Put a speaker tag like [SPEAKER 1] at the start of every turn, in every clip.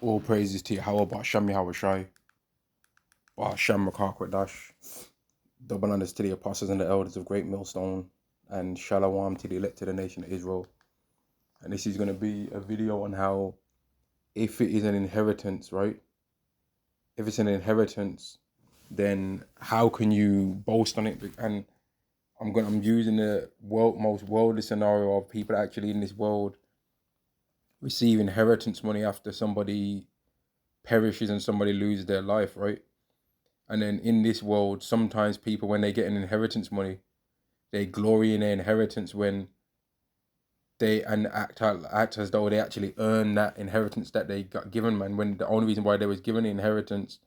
[SPEAKER 1] All praises to Yahweh, Ba'asham Yahweh Shai, Ba'asham Dash. Double honors to the apostles and the elders of Great Millstone, and Shalom to the elected nation of Israel. And this is going to be a video on how, if it is an inheritance, right? If it's an inheritance, then how can you boast on it? And I'm using the most worldly scenario of people actually in this world receive inheritance money after somebody perishes and somebody loses their life, right? And then in this world, sometimes people, when they get an inheritance money, they glory in their inheritance when they act as though they actually earn that inheritance that they got given, man. When the only reason why they was given the inheritance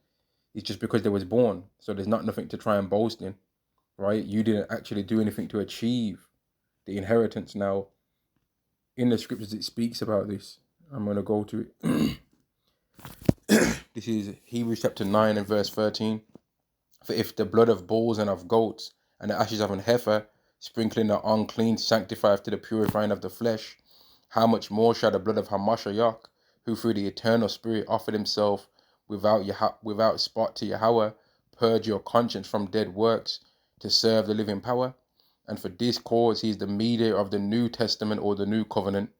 [SPEAKER 1] is just because they was born. So there's nothing to try and boast in, right? You didn't actually do anything to achieve the inheritance. Now, in the scriptures, it speaks about this. I'm going to go to it. This is Hebrews chapter 9 and verse 13. For if the blood of bulls and of goats and the ashes of an heifer, sprinkling the unclean, sanctifieth to the purifying of the flesh, how much more shall the blood of Hamashiach, who through the eternal Spirit offered himself without spot to Yahweh, purge your conscience from dead works to serve the living power? And for this cause he is the mediator of the New Testament or the New Covenant,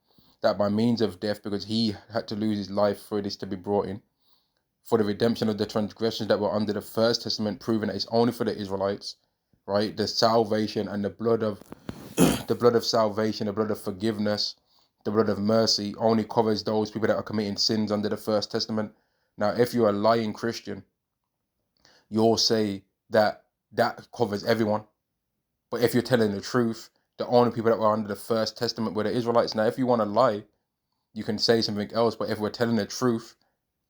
[SPEAKER 1] that by means of death, because he had to lose his life for this to be brought in, for the redemption of the transgressions that were under the First Testament, proving that it's only for the Israelites, right? The salvation and the blood of salvation, the blood of forgiveness, the blood of mercy only covers those people that are committing sins under the First Testament. Now, if you're a lying Christian, you'll say that that covers everyone. But if you're telling the truth, the only people that were under the First Testament were the Israelites. Now, if you want to lie, you can say something else. But if we're telling the truth,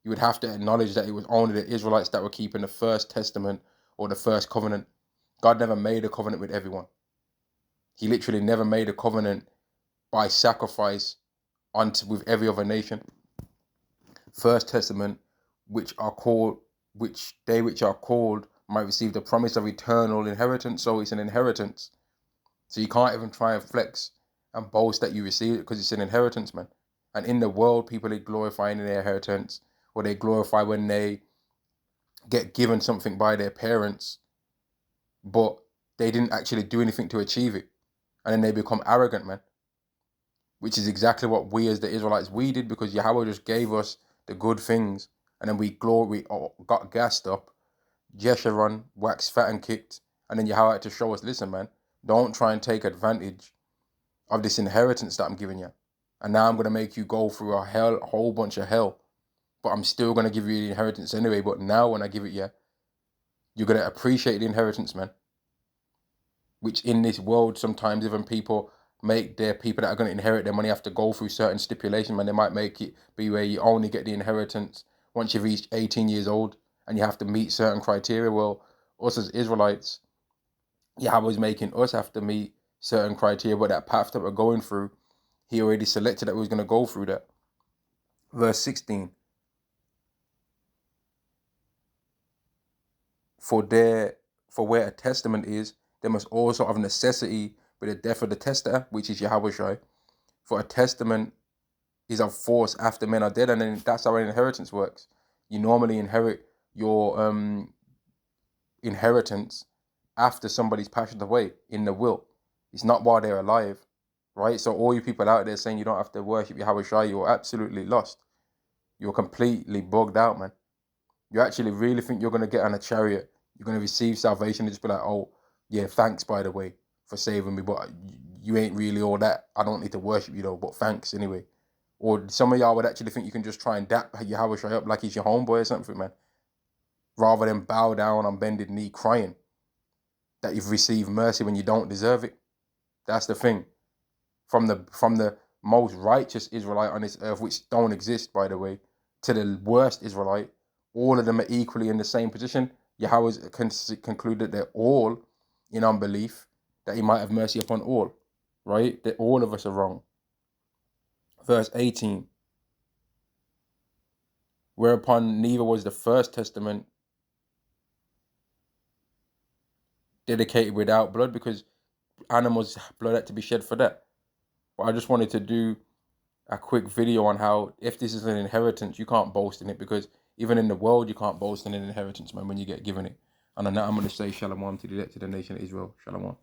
[SPEAKER 1] you would have to acknowledge that it was only the Israelites that were keeping the First Testament or the First Covenant. God never made a covenant with everyone. He literally never made a covenant by sacrifice with every other nation. First Testament, which are called might receive the promise of eternal inheritance. So it's an inheritance. So you can't even try and flex and boast that you receive it because it's an inheritance, man. And in the world, people are glorifying their inheritance, or they glorify when they get given something by their parents, but they didn't actually do anything to achieve it. And then they become arrogant, man. Which is exactly what we as the Israelites, we did, because Yahweh just gave us the good things. And then we got gassed up, Jeshurun, waxed fat and kicked. And then Yahweh had to show us, listen, man, don't try and take advantage of this inheritance that I'm giving you. And now I'm going to make you go through a whole bunch of hell. But I'm still going to give you the inheritance anyway. But now when I give it you, you're going to appreciate the inheritance, man. Which in this world, sometimes even people make their people that are going to inherit their money have to go through certain stipulations, man. They might make it be where you only get the inheritance once you've reached 18 years old and you have to meet certain criteria. Well, us as Israelites, Yahweh was making us have to meet certain criteria, but that path that we're going through, he already selected that we was going to go through that. Verse 16. For where a testament is, there must also of necessity be the death of the testator, which is Yahweh Shai. For a testament is of force after men are dead, and then that's how an inheritance works. You normally inherit your inheritance after somebody's passed away in the will. It's not while they're alive, right? So all you people out there saying you don't have to worship Yahweh Shai, you're absolutely lost. You're completely bugged out, man. You actually really think you're going to get on a chariot, you're going to receive salvation and just be like, oh, yeah, thanks, by the way, for saving me, but you ain't really all that. I don't need to worship you, though, but thanks anyway. Or some of y'all would actually think you can just try and dap Yahweh Shai up like he's your homeboy or something, man, rather than bow down on bended knee crying that you've received mercy when you don't deserve it. That's the thing. From the most righteous Israelite on this earth, which don't exist, by the way, to the worst Israelite, all of them are equally in the same position. Yahweh concluded they're all in unbelief, that he might have mercy upon all, right? That all of us are wrong. Verse 18. Whereupon neither was the first testament dedicated without blood, because animals' blood had to be shed for that. But I just wanted to do a quick video on how if this is an inheritance, you can't boast in it, because even in the world you can't boast in an inheritance, man, when you get given it. And on that, I'm going to say shalom to the nation of Israel. Shalom.